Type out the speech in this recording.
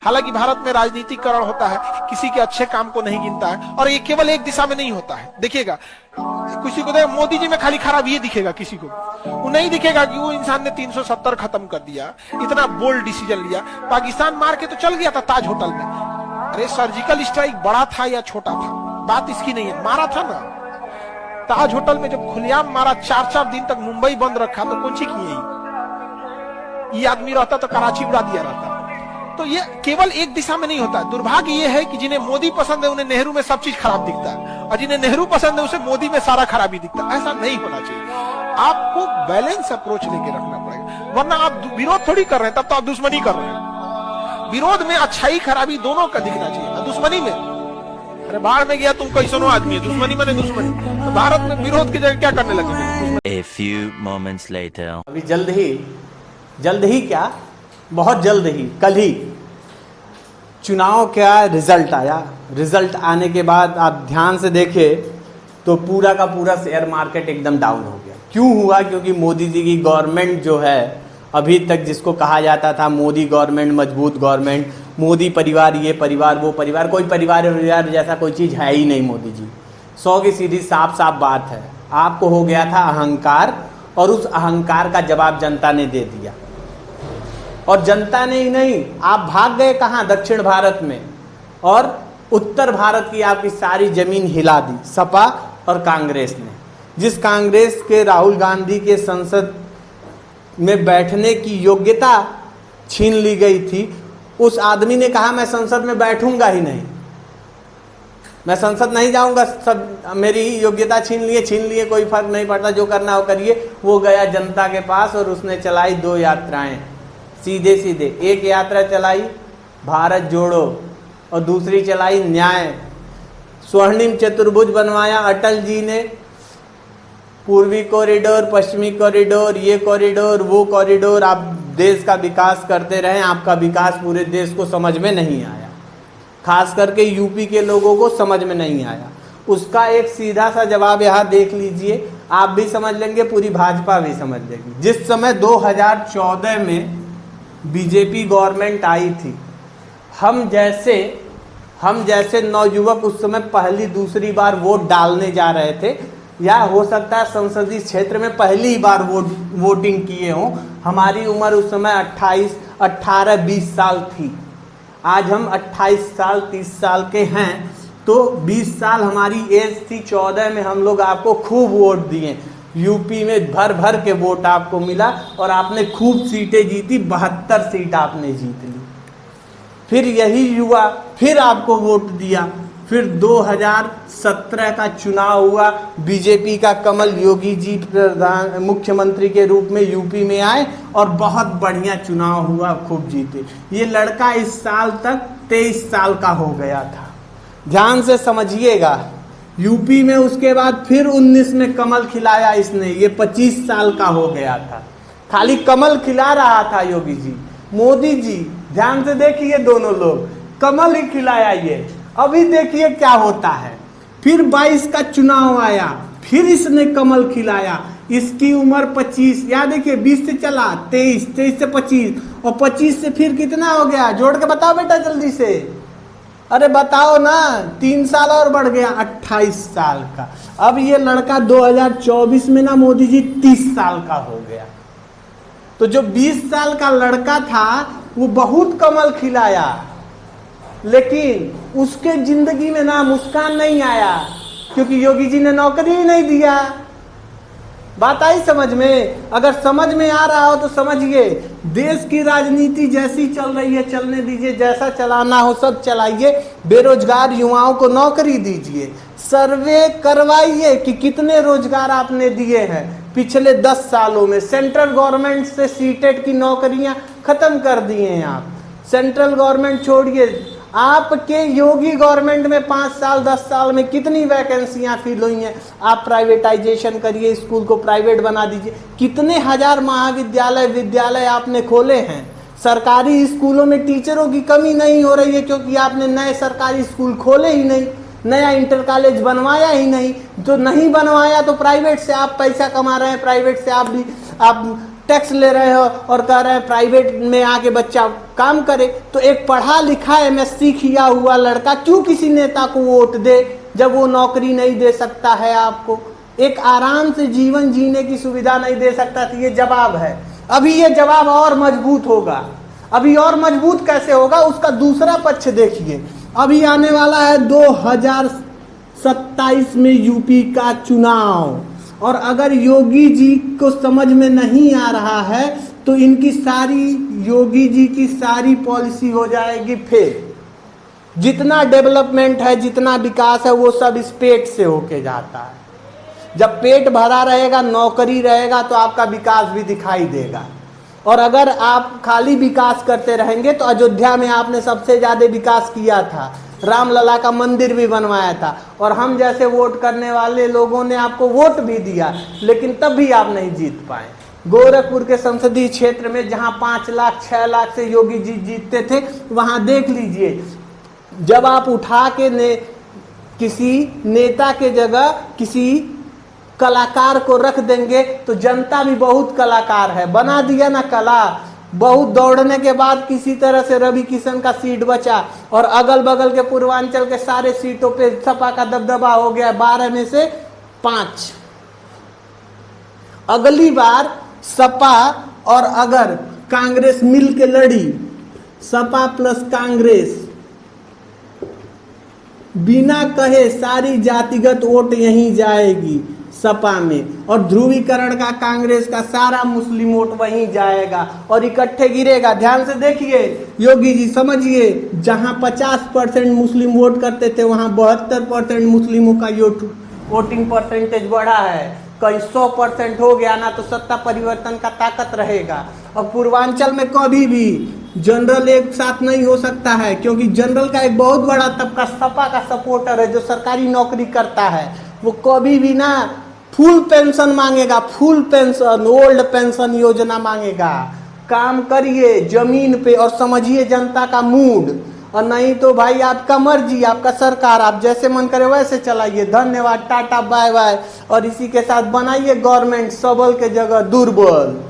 हालांकि भारत में राजनीतिकरण होता है, किसी के अच्छे काम को नहीं गिनता है, और ये केवल एक दिशा में नहीं होता है। देखिएगा, किसी को मोदी जी में खाली खराबी दिखेगा, किसी को वो नहीं दिखेगा कि वो इंसान ने 370 खत्म कर दिया, इतना बोल्ड डिसीजन लिया। पाकिस्तान मार के तो चल गया था ताज होटल में। अरे सर्जिकल स्ट्राइक बड़ा था या छोटा था, बात इसकी नहीं है, मारा था ना ताज होटल में, जब खुलेआम मारा, 4-4 दिन तक मुंबई बंद रखा, तो कौन सी किए ये आदमी रहता तो कराची उड़ा दिया रहता। तो ये केवल एक दिशा में नहीं होता। दुर्भाग्य ये है कि जिन्हें मोदी पसंद है उन्हें नेहरू में सब चीज खराब दिखता है, और जिन्हें नेहरू पसंद है उसे मोदी में सारा खराबी दिखता है। ऐसा नहीं होना चाहिए। आपको बैलेंस अप्रोच लेके रखना पड़ेगा, वरना आप विरोध थोड़ी कर रहे हैं, तब तो आप दुश्मनी कर रहे हैं। विरोध में अच्छाई खराबी दोनों का दिखना चाहिए। दुश्मनी में, अरे बाहर में गया तुम कैसनो आदमी है, दुश्मनी में दुश्मनी, तो भारत में विरोध की जगह क्या करने लगे। A few moments later. अभी जल्द ही क्या, बहुत जल्द ही, कल ही चुनाव का रिजल्ट आया। रिजल्ट आने के बाद आप ध्यान से देखें तो पूरा का पूरा शेयर मार्केट एकदम डाउन हो गया। क्यों हुआ? क्योंकि मोदी जी की गवर्नमेंट जो है, अभी तक जिसको कहा जाता था मोदी गवर्नमेंट, मजबूत गवर्नमेंट, मोदी परिवार, ये परिवार वो परिवार, कोई परिवार जैसा कोई चीज़ है ही नहीं मोदी जी। 100 की सीधी साफ साफ बात है। आपको हो गया था अहंकार, और उस अहंकार का जवाब जनता ने दे दिया। और जनता ने ही नहीं, आप भाग गए कहाँ? दक्षिण भारत में, और उत्तर भारत की आपकी सारी जमीन हिला दी सपा और कांग्रेस ने। जिस कांग्रेस के राहुल गांधी के संसद में बैठने की योग्यता छीन ली गई थी, उस आदमी ने कहा मैं संसद में बैठूंगा ही नहीं, मैं संसद नहीं जाऊंगा, सब मेरी योग्यता छीन लिए, कोई फर्क नहीं पड़ता, जो करना हो करिए। वो गया जनता के पास और उसने चलाई 2 यात्राएं, सीधे सीधे। एक यात्रा चलाई भारत जोड़ो, और दूसरी चलाई न्याय। स्वर्णिम चतुर्भुज बनवाया अटल जी ने, पूर्वी कॉरिडोर, पश्चिमी कॉरिडोर, ये कॉरिडोर, वो कॉरिडोर। आप देश का विकास करते रहे, आपका विकास पूरे देश को समझ में नहीं आया, खास करके यूपी के लोगों को समझ में नहीं आया। उसका एक सीधा सा जवाब यहाँ देख लीजिए, आप भी समझ लेंगे, पूरी भाजपा भी समझ लेगी। जिस समय 2014 में बीजेपी गवर्नमेंट आई थी, हम जैसे नौयुवक उस समय पहली दूसरी बार वोट डालने जा रहे थे, या हो सकता है संसदीय क्षेत्र में पहली बार वोटिंग किए हों। हमारी उम्र उस समय 18-20 साल थी। आज हम 28 साल 30 साल के हैं, तो 20 साल हमारी एज थी। 14 में हम लोग आपको खूब वोट दिए, यूपी में भर भर के वोट आपको मिला, और आपने खूब सीटें जीती, 72 सीट आपने जीत ली। फिर यही युवा फिर आपको वोट दिया। फिर 2017 का चुनाव हुआ, बीजेपी का कमल योगी जी मुख्यमंत्री के रूप में यूपी में आए, और बहुत बढ़िया चुनाव हुआ, खूब जीते। ये लड़का इस साल तक 23 साल का हो गया था। ध्यान से समझिएगा, यूपी में उसके बाद फिर 19 में कमल खिलाया इसने, ये 25 साल का हो गया था। खाली कमल खिला रहा था योगी जी। मोदी जी ध्यान से देखिए, दोनों लोग कमल ही खिलाया ये। अभी देखिए क्या होता है। फिर 22 का चुनाव आया, फिर इसने कमल खिलाया। इसकी उम्र 25, या देखिए 20 से चला 23, 23 से 25, और 25 से फिर कितना हो गया? जोड़ के बताओ बेटा जल्दी से, अरे बताओ ना, 3 साल और बढ़ गया, 28 साल का। अब ये लड़का 2024 में ना मोदी जी 30 साल का हो गया। तो जो 20 साल का लड़का था वो बहुत कमल खिलाया, लेकिन उसके जिंदगी में ना मुस्कान नहीं आया, क्योंकि योगी जी ने नौकरी ही नहीं दिया। बात आई समझ में? अगर समझ में आ रहा हो तो समझिए। देश की राजनीति जैसी चल रही है चलने दीजिए, जैसा चलाना हो सब चलाइए। बेरोजगार युवाओं को नौकरी दीजिए, सर्वे करवाइए कि कितने रोजगार आपने दिए हैं पिछले 10 सालों में। सेंट्रल गवर्नमेंट से सीटेट की नौकरियां खत्म कर दिए हैं आप। सेंट्रल गवर्नमेंट छोड़िए, आपके योगी गवर्नमेंट में 5 साल 10 साल में कितनी वैकेंसियां फिल हुई हैं। आप प्राइवेटाइजेशन करिए, स्कूल को प्राइवेट बना दीजिए। कितने हजार महाविद्यालय विद्यालय आपने खोले हैं। सरकारी स्कूलों में टीचरों की कमी नहीं हो रही है, क्योंकि आपने नए सरकारी स्कूल खोले ही नहीं, नया इंटर कॉलेज बनवाया ही नहीं। जो नहीं बनवाया तो प्राइवेट से आप पैसा कमा रहे हैं, प्राइवेट से आप टैक्स ले रहे हो और कह रहे हैं प्राइवेट में आके बच्चा काम करे। तो एक पढ़ा लिखा एमएससी किया हुआ लड़का क्यों किसी नेता को वोट दे जब वो नौकरी नहीं दे सकता है, आपको एक आराम से जीवन जीने की सुविधा नहीं दे सकता? तो ये जवाब है। अभी ये जवाब और मजबूत होगा। अभी और मजबूत कैसे होगा, उसका दूसरा पक्ष देखिए। अभी आने वाला है 2027 में यूपी का चुनाव, और अगर योगी जी को समझ में नहीं आ रहा है तो इनकी सारी, योगी जी की सारी पॉलिसी हो जाएगी फेल। जितना डेवलपमेंट है, जितना विकास है, वो सब इस पेट से होके जाता है। जब पेट भरा रहेगा, नौकरी रहेगा, तो आपका विकास भी दिखाई देगा। और अगर आप खाली विकास करते रहेंगे तो अयोध्या में आपने सबसे ज्यादा विकास किया था, रामलला का मंदिर भी बनवाया था, और हम जैसे वोट करने वाले लोगों ने आपको वोट भी दिया, लेकिन तब भी आप नहीं जीत पाए। गोरखपुर के संसदीय क्षेत्र में जहां 5 लाख 6 लाख से योगी जी जीतते थे, वहां देख लीजिए, जब आप उठा के किसी नेता के जगह किसी कलाकार को रख देंगे तो जनता भी बहुत कलाकार है, बना दिया ना कला। बहुत दौड़ने के बाद किसी तरह से रवि किशन का सीट बचा, और अगल बगल के पूर्वांचल के सारे सीटों पे सपा का दबदबा हो गया, 12 में से 5। अगली बार सपा और अगर कांग्रेस मिल के लड़ी, सपा प्लस कांग्रेस, बिना कहे सारी जातिगत वोट यहीं जाएगी सपा में, और ध्रुवीकरण का कांग्रेस का सारा मुस्लिम वोट वहीं जाएगा और इकट्ठे गिरेगा। ध्यान से देखिए योगी जी, समझिए, जहां 50% मुस्लिम वोट करते थे वहां 72% मुस्लिमों का वोटिंग परसेंटेज बढ़ा है। कहीं 100% हो गया ना, तो सत्ता परिवर्तन का ताकत रहेगा। और पूर्वांचल में कभी भी जनरल एक साथ नहीं हो सकता है, क्योंकि जनरल का एक बहुत बड़ा तबका सपा का सपोर्टर है जो सरकारी नौकरी करता है। वो कभी भी ना फुल पेंशन मांगेगा, फुल पेंशन, ओल्ड पेंशन योजना मांगेगा। काम करिए जमीन पे और समझिए जनता का मूड, और नहीं तो भाई आपका मर्जी, आपका सरकार, आप जैसे मन करे वैसे चलाइए। धन्यवाद, टाटा बाय बाय। और इसी के साथ बनाइए गवर्नमेंट सबल के जगह दुर्बल।